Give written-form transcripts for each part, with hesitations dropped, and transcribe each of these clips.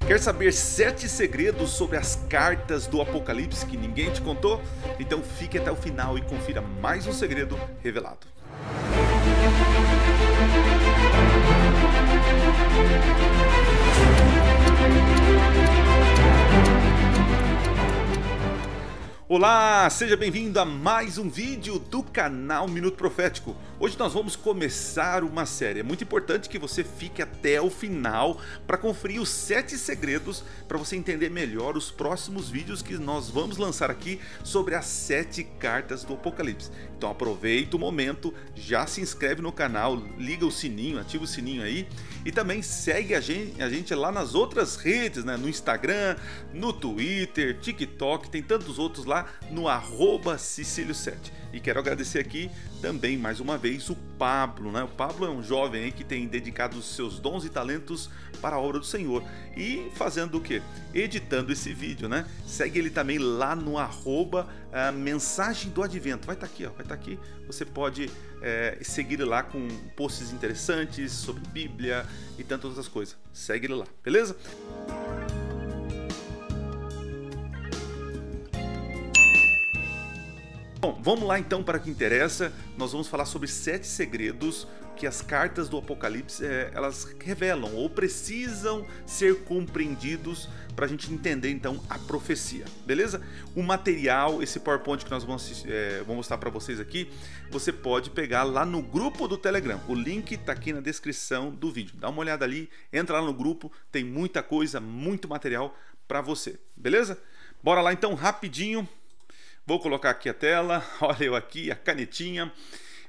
Quer saber 7 segredos sobre as cartas do Apocalipse que ninguém te contou? Então fique até o final e confira mais um segredo revelado. Olá, seja bem-vindo a mais um vídeo do canal Minuto Profético. Hoje nós vamos começar uma série. É muito importante que você fique até o final para conferir os 7 segredos para você entender melhor os próximos vídeos que nós vamos lançar aqui sobre as 7 cartas do Apocalipse. Então aproveita o momento, já se inscreve no canal, liga o sininho, ativa o sininho aí e também segue a gente lá nas outras redes, né? No Instagram, no Twitter, TikTok, tem tantos outros lá no @Cicílio7. E quero agradecer aqui também mais uma vez o Pablo, né? O Pablo é um jovem aí que tem dedicado os seus dons e talentos para a obra do Senhor e fazendo o que? Editando esse vídeo, né? Segue ele também lá no @Mensagem do Advento. Vai estar aqui, ó, vai estar aqui. Você pode seguir ele lá com posts interessantes sobre Bíblia e tantas outras coisas. Segue ele lá, beleza? Bom, vamos lá então para o que interessa. Nós vamos falar sobre 7 segredos que as cartas do Apocalipse elas revelam ou precisam ser compreendidos para a gente entender então a profecia, beleza? O material, esse PowerPoint que nós vamos mostrar para vocês aqui, você pode pegar lá no grupo do Telegram. O link está aqui na descrição do vídeo. Dá uma olhada ali, entra lá no grupo, tem muita coisa, muito material para você, beleza? Bora lá então rapidinho. Vou colocar aqui a tela, olha eu aqui, a canetinha.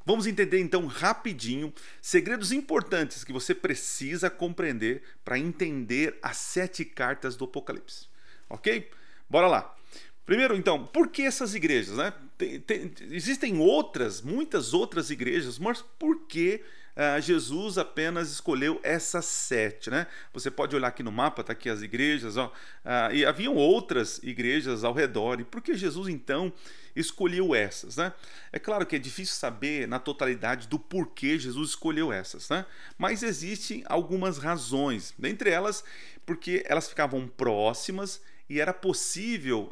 Vamos entender então rapidinho segredos importantes que você precisa compreender para entender as 7 cartas do Apocalipse, ok? Bora lá. Primeiro então, por que essas igrejas, né? Existem muitas outras igrejas, mas por que Jesus apenas escolheu essas 7, né? Você pode olhar aqui no mapa, tá aqui as igrejas, ó, e haviam outras igrejas ao redor. E por que Jesus então escolheu essas, né? É claro que é difícil saber na totalidade do porquê Jesus escolheu essas, né? Mas existem algumas razões, dentre elas porque elas ficavam próximas e era possível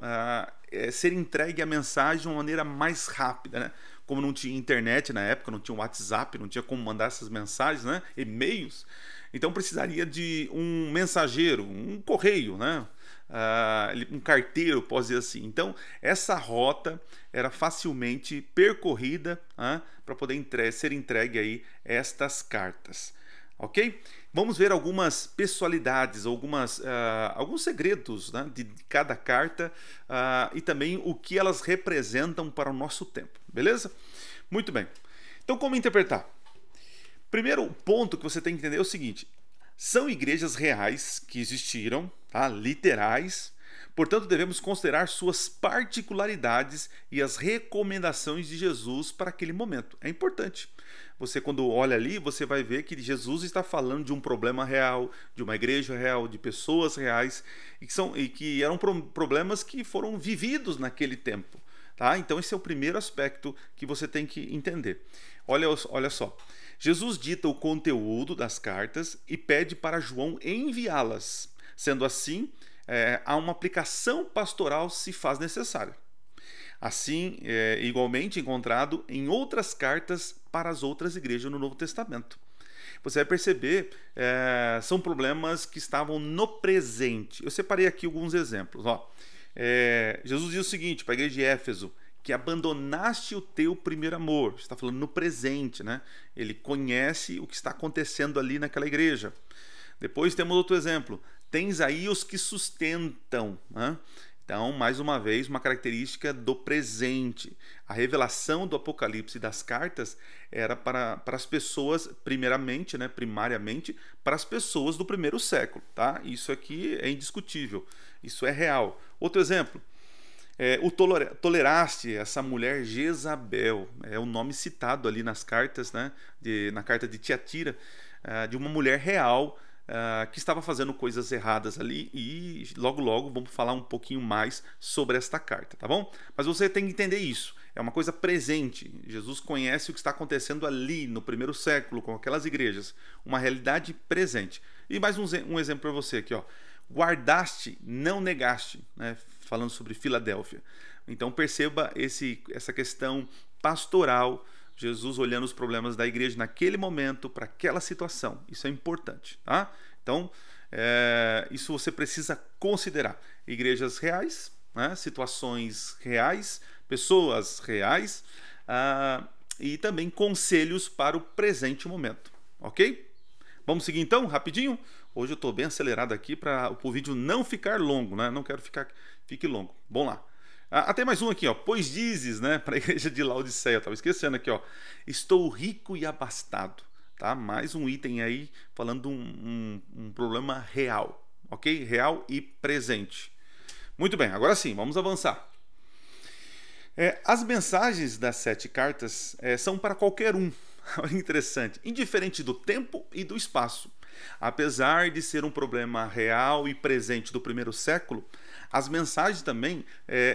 ser entregue a mensagem de uma maneira mais rápida, né? Como não tinha internet na época, não tinha WhatsApp, não tinha como mandar essas mensagens, né? E-mails, então precisaria de um mensageiro, um correio, né? Um carteiro, pode dizer assim. Então essa rota era facilmente percorrida para poder ser entregue aí estas cartas. Ok? Vamos ver algumas pessoalidades, alguns segredos, né, de cada carta e também o que elas representam para o nosso tempo, beleza? Muito bem. Então, como interpretar? Primeiro ponto que você tem que entender é o seguinte: são igrejas reais que existiram, tá? Literais. Portanto, devemos considerar suas particularidades e as recomendações de Jesus para aquele momento. É importante. Você, quando olha ali, você vai ver que Jesus está falando de um problema real, de uma igreja real, de pessoas reais, e que eram problemas que foram vividos naquele tempo. Tá? Então esse é o primeiro aspecto que você tem que entender. Olha só. Jesus dita o conteúdo das cartas e pede para João enviá-las. Sendo assim, há uma aplicação pastoral se faz necessária. Assim, igualmente encontrado em outras cartas para as outras igrejas no Novo Testamento. Você vai perceber, são problemas que estavam no presente. Eu separei aqui alguns exemplos. Ó. Jesus diz o seguinte para a igreja de Éfeso: que abandonaste o teu primeiro amor. Está falando no presente, né? Ele conhece o que está acontecendo ali naquela igreja. Depois temos outro exemplo: tens aí os que sustentam, né? Então, mais uma vez, uma característica do presente. A revelação do Apocalipse e das cartas era para as pessoas, primariamente, para as pessoas do primeiro século. Tá? Isso aqui é indiscutível, isso é real. Outro exemplo, toleraste essa mulher Jezabel, é o nome citado ali nas cartas, né? Na carta de Tiatira, de uma mulher real, que estava fazendo coisas erradas ali, e logo vamos falar um pouquinho mais sobre esta carta, tá bom? Mas você tem que entender isso, é uma coisa presente. Jesus conhece o que está acontecendo ali no primeiro século com aquelas igrejas, uma realidade presente. E mais um exemplo para você aqui, ó. guardaste, não negaste, né? Falando sobre Filadélfia. Então perceba essa questão pastoral, Jesus olhando os problemas da igreja naquele momento, para aquela situação. Isso é importante, tá? Então, isso você precisa considerar. Igrejas reais, né? Situações reais, pessoas reais, e também conselhos para o presente momento, ok? Vamos seguir então, rapidinho? Hoje eu estou bem acelerado aqui para o vídeo não ficar longo, né? Não quero fique longo. Vamos lá. Até mais um aqui, ó. Pois dizes, né, para a igreja de Laodiceia, eu estava esquecendo aqui, ó. Estou rico e abastado, tá? Mais um item aí falando um problema real, ok? Real e presente. Muito bem, agora sim, vamos avançar. As mensagens das 7 cartas são para qualquer um. Olha que interessante, indiferente do tempo e do espaço. Apesar de ser um problema real e presente do primeiro século, as mensagens também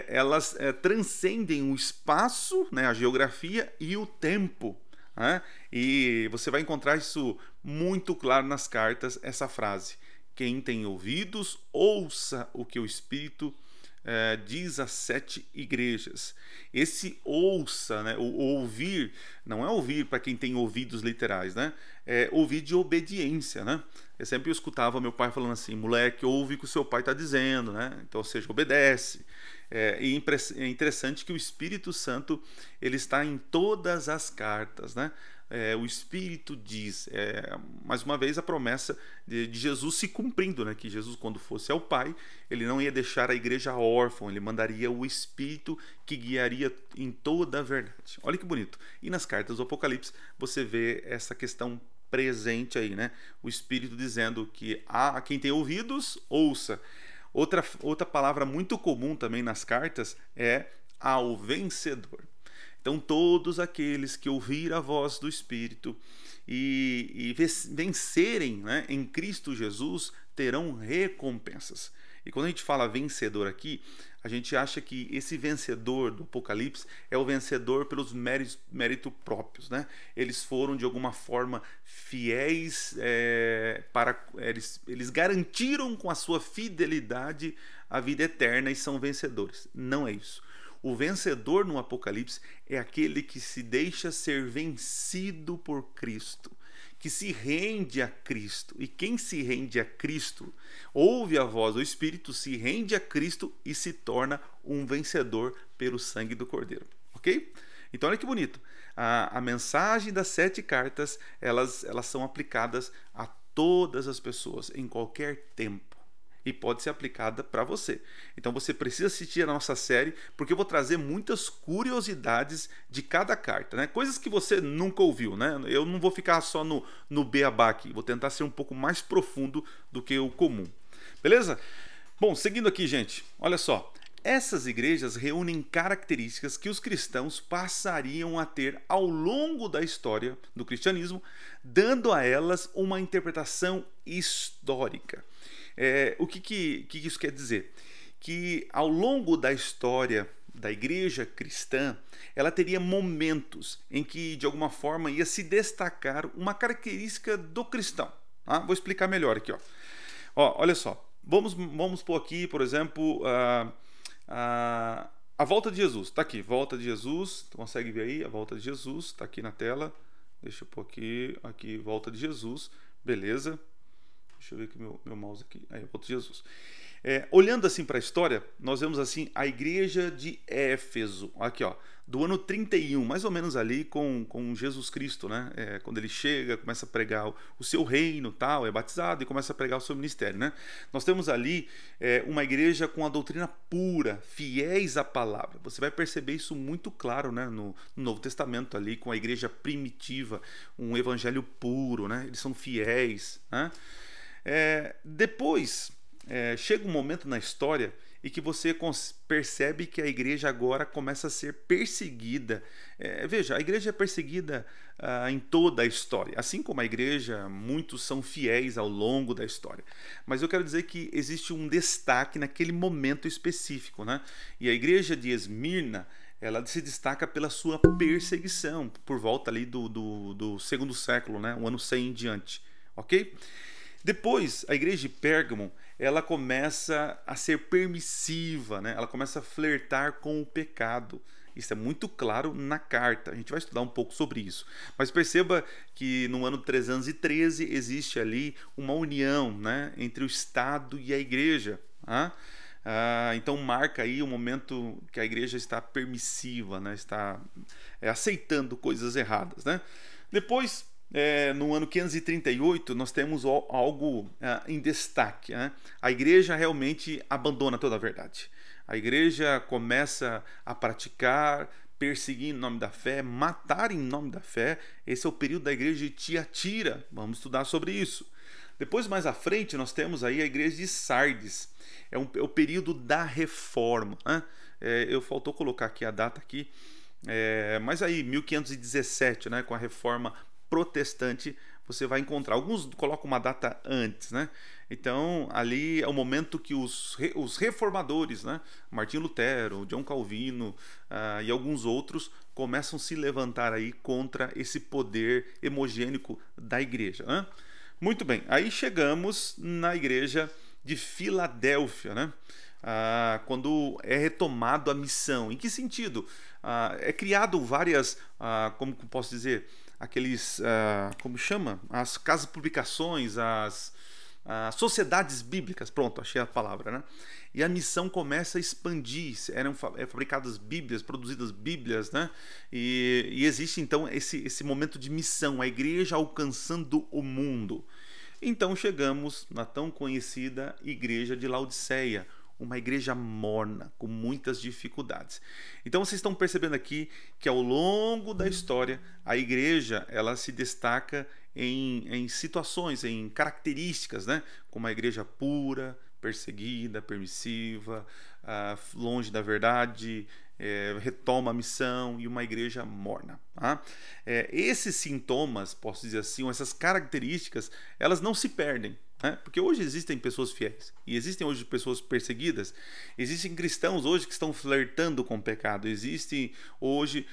elas transcendem o espaço, né, a geografia e o tempo. Né? E você vai encontrar isso muito claro nas cartas, essa frase: quem tem ouvidos, ouça o que o Espírito diz às 7 igrejas. Esse ouça, né, o ouvir, não é ouvir para quem tem ouvidos literais, né? É ouvir de obediência, né? Eu sempre escutava meu pai falando assim: moleque, ouve o que o seu pai está dizendo, né? Então, ou seja, obedece. E é interessante que o Espírito Santo ele está em todas as cartas, né? O Espírito diz, mais uma vez a promessa de Jesus se cumprindo, né? Que Jesus, quando fosse ao Pai, ele não ia deixar a igreja órfã, ele mandaria o Espírito que guiaria em toda a verdade. Olha que bonito. E nas cartas do Apocalipse você vê essa questão presente aí, né? O Espírito dizendo que a quem tem ouvidos, ouça. Outra palavra muito comum também nas cartas é ao vencedor. Então todos aqueles que ouvirem a voz do Espírito e vencerem, né, em Cristo Jesus terão recompensas. E quando a gente fala vencedor aqui, a gente acha que esse vencedor do Apocalipse é o vencedor pelos méritos próprios, né? Eles foram de alguma forma fiéis, eles garantiram com a sua fidelidade a vida eterna e são vencedores. Não é isso. O vencedor no Apocalipse é aquele que se deixa ser vencido por Cristo, que se rende a Cristo. E quem se rende a Cristo, ouve a voz do Espírito, se rende a Cristo e se torna um vencedor pelo sangue do Cordeiro. Ok? Então olha que bonito. A mensagem das 7 cartas, elas são aplicadas a todas as pessoas, em qualquer tempo. E pode ser aplicada para você. Então você precisa assistir a nossa série, porque eu vou trazer muitas curiosidades de cada carta, né? Coisas que você nunca ouviu, né? Eu não vou ficar só no beabá aqui, vou tentar ser um pouco mais profundo do que o comum. Beleza? Bom, seguindo aqui, gente, olha só. Essas igrejas reúnem características que os cristãos passariam a ter ao longo da história do cristianismo, dando a elas uma interpretação histórica. O que isso quer dizer? Que ao longo da história da igreja cristã, ela teria momentos em que de alguma forma ia se destacar uma característica do cristão. Tá? Vou explicar melhor aqui. Olha só, vamos pôr aqui, por exemplo, a volta de Jesus. Está aqui, volta de Jesus, tu consegue ver aí? A volta de Jesus, está aqui na tela. Deixa eu pôr aqui, volta de Jesus, beleza. Deixa eu ver aqui meu mouse aqui. Aí, volta de Jesus. Olhando assim para a história, nós vemos assim a igreja de Éfeso, aqui ó, do ano 31, mais ou menos ali com Jesus Cristo, né? Quando ele chega, começa a pregar o seu reino, tal, é batizado e começa a pregar o seu ministério, né? Nós temos ali uma igreja com a doutrina pura, fiéis à palavra. Você vai perceber isso muito claro, né? No Novo Testamento ali, com a igreja primitiva, um evangelho puro, né? Eles são fiéis, né? Depois chega um momento na história em que você percebe que a igreja agora começa a ser perseguida. Veja, a igreja é perseguida em toda a história. Assim como a igreja, muitos são fiéis ao longo da história. Mas eu quero dizer que existe um destaque naquele momento específico, né? E a igreja de Esmirna, ela se destaca pela sua perseguição, por volta ali do segundo século, né? O ano 100 em diante, ok? Depois, a igreja de Pérgamo, ela começa a ser permissiva, né? Ela começa a flertar com o pecado. Isso é muito claro na carta. A gente vai estudar um pouco sobre isso. Mas perceba que no ano 313 existe ali uma união, né, entre o Estado e a Igreja. Então marca aí o momento que a Igreja está permissiva, né, está aceitando coisas erradas, né? Depois, no ano 538, nós temos algo em destaque, né? A Igreja realmente abandona toda a verdade. A Igreja começa a praticar, perseguir em nome da fé, matar em nome da fé. Esse é o período da Igreja de Tiatira. Vamos estudar sobre isso. Depois, mais à frente, nós temos aí a Igreja de Sardes. É o período da Reforma, né? Faltou colocar aqui a data aqui, mas aí 1517, né, com a Reforma Protestante, você vai encontrar. Alguns colocam uma data antes, né? Então, ali é o momento que os reformadores, né, Martinho Lutero, John Calvino e alguns outros, começam a se levantar aí contra esse poder hemogênico da igreja, né? Muito bem, aí chegamos na igreja de Filadélfia, né? Quando é retomado a missão. Em que sentido? É criado várias, como posso dizer, aqueles, como chama? As casas de publicações, as sociedades bíblicas, pronto, achei a palavra, né? E a missão começa a expandir, eram fabricadas Bíblias, produzidas Bíblias, né? E existe então esse momento de missão, a igreja alcançando o mundo. Então chegamos na tão conhecida igreja de Laodiceia, uma igreja morna, com muitas dificuldades. Então vocês estão percebendo aqui que ao longo da história a igreja ela se destaca em situações, em características, né? Como uma igreja pura, perseguida, permissiva, longe da verdade, retoma a missão, e uma igreja morna. Esses sintomas, posso dizer assim, essas características, elas não se perdem, né? Porque hoje existem pessoas fiéis e existem hoje pessoas perseguidas, existem cristãos hoje que estão flertando com o pecado, existem hoje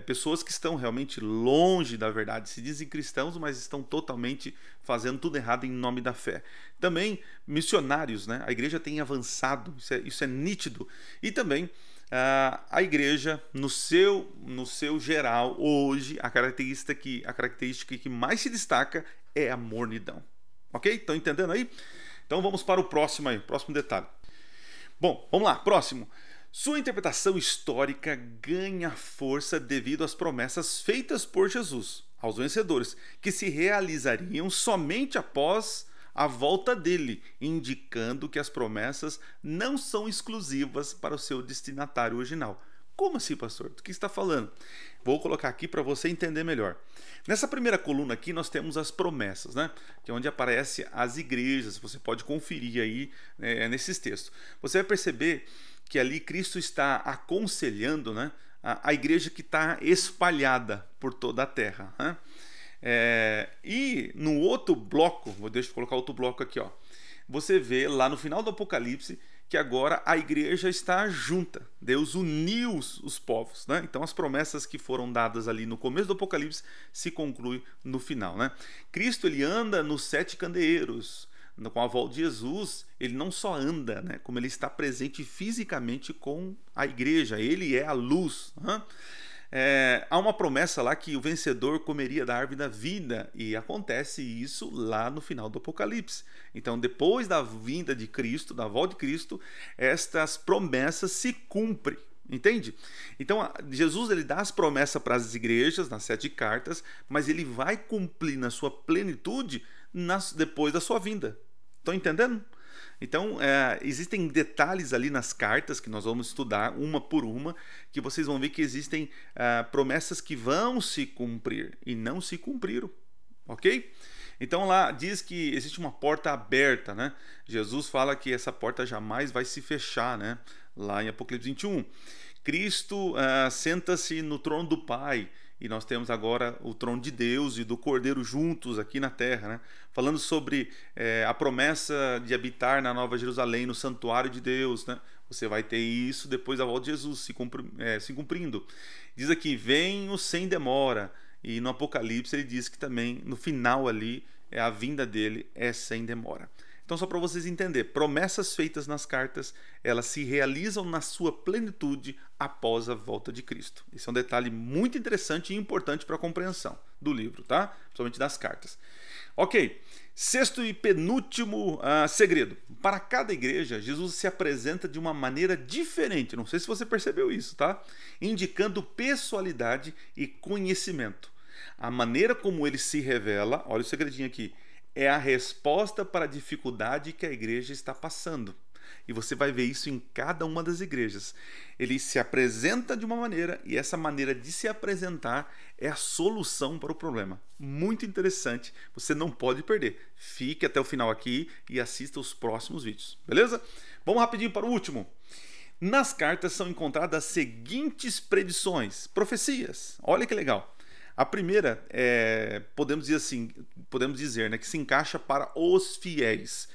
pessoas que estão realmente longe da verdade, se dizem cristãos, mas estão totalmente fazendo tudo errado em nome da fé. Também missionários, né? A igreja tem avançado, isso é nítido. E também a igreja, no seu geral, hoje, a característica que mais se destaca é a mornidão. Ok? Estão entendendo aí? Então vamos para o próximo detalhe. Bom, vamos lá, próximo. Sua interpretação histórica ganha força devido às promessas feitas por Jesus aos vencedores, que se realizariam somente após a volta dele, indicando que as promessas não são exclusivas para o seu destinatário original. Como assim, pastor? Do que está falando? Vou colocar aqui para você entender melhor. Nessa primeira coluna aqui nós temos as promessas, né? Que é onde aparecem as igrejas. Você pode conferir aí nesses textos. Você vai perceber que ali Cristo está aconselhando, né, a igreja que está espalhada por toda a terra, né? E no outro bloco, deixa eu colocar outro bloco aqui, ó, você vê lá no final do Apocalipse que agora a igreja está junta. Deus uniu os povos, né? Então as promessas que foram dadas ali no começo do Apocalipse se concluem no final, né? Cristo ele anda nos 7 candeeiros. Com a volta de Jesus, ele não só anda, né, como ele está presente fisicamente com a igreja. Ele é a luz, né? Há uma promessa lá que o vencedor comeria da árvore da vida, e acontece isso lá no final do Apocalipse. Então, depois da vinda de Cristo, da volta de Cristo, estas promessas se cumprem. Entende? Então, Jesus ele dá as promessas para as igrejas, nas 7 cartas, mas ele vai cumprir na sua plenitude depois da sua vinda. Estão entendendo? Então, existem detalhes ali nas cartas que nós vamos estudar uma por uma, que vocês vão ver que existem promessas que vão se cumprir e não se cumpriram, ok? Então lá diz que existe uma porta aberta, né? Jesus fala que essa porta jamais vai se fechar, né? Lá em Apocalipse 21. Cristo senta-se no trono do Pai, e nós temos agora o trono de Deus e do Cordeiro juntos aqui na terra, né? Falando sobre a promessa de habitar na Nova Jerusalém, no santuário de Deus, né? Você vai ter isso depois da volta de Jesus se cumprindo. Diz aqui, venho sem demora. E no Apocalipse ele diz que também no final ali a vinda dele é sem demora. Então, só para vocês entenderem, promessas feitas nas cartas, elas se realizam na sua plenitude após a volta de Cristo. Esse é um detalhe muito interessante e importante para a compreensão do livro, tá? Principalmente das cartas. Ok, sexto e penúltimo segredo. Para cada igreja, Jesus se apresenta de uma maneira diferente. Não sei se você percebeu isso, tá? Indicando pessoalidade e conhecimento. A maneira como ele se revela, olha o segredinho aqui, é a resposta para a dificuldade que a igreja está passando. E você vai ver isso em cada uma das igrejas. Ele se apresenta de uma maneira e essa maneira de se apresentar é a solução para o problema. Muito interessante, você não pode perder. Fique até o final aqui e assista os próximos vídeos, beleza? Vamos rapidinho para o último. Nas cartas são encontradas as seguintes predições, profecias. Olha que legal. A primeira podemos dizer, né, que se encaixa para os fiéis.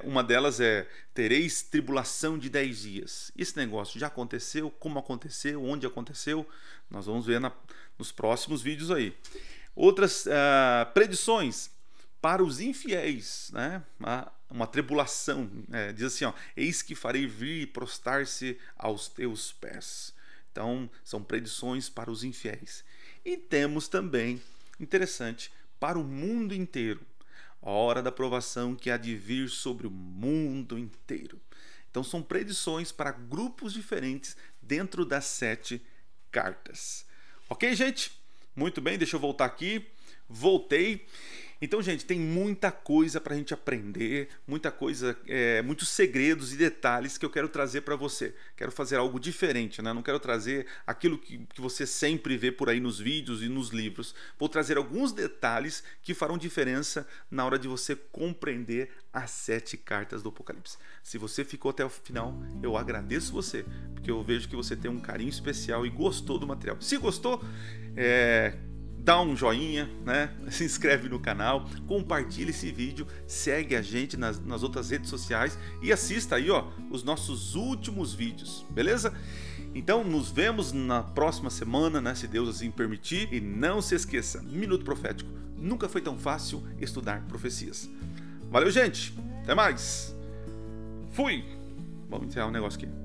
Uma delas é: tereis tribulação de 10 dias. Esse negócio já aconteceu? Como aconteceu? Onde aconteceu? Nós vamos ver nos próximos vídeos aí. Outras predições para os infiéis, né? Uma tribulação, diz assim, ó, eis que farei vir e prostrar-se aos teus pés. Então, são predições para os infiéis. E temos também, interessante, para o mundo inteiro, a hora da provação que há de vir sobre o mundo inteiro. Então são predições para grupos diferentes dentro das 7 cartas. Ok, gente? Muito bem, deixa eu voltar aqui. Voltei. Então, gente, tem muita coisa para a gente aprender, muita coisa, muitos segredos e detalhes que eu quero trazer para você. Quero fazer algo diferente, né? Não quero trazer aquilo que você sempre vê por aí nos vídeos e nos livros. Vou trazer alguns detalhes que farão diferença na hora de você compreender as 7 cartas do Apocalipse. Se você ficou até o final, eu agradeço você, porque eu vejo que você tem um carinho especial e gostou do material. Se gostou, dá um joinha, né? Se inscreve no canal, compartilha esse vídeo, segue a gente nas outras redes sociais e assista aí, ó, os nossos últimos vídeos, beleza? Então nos vemos na próxima semana, né, se Deus assim permitir. E não se esqueça, Minuto Profético, nunca foi tão fácil estudar profecias. Valeu, gente, até mais, fui! Vamos encerrar um negócio aqui.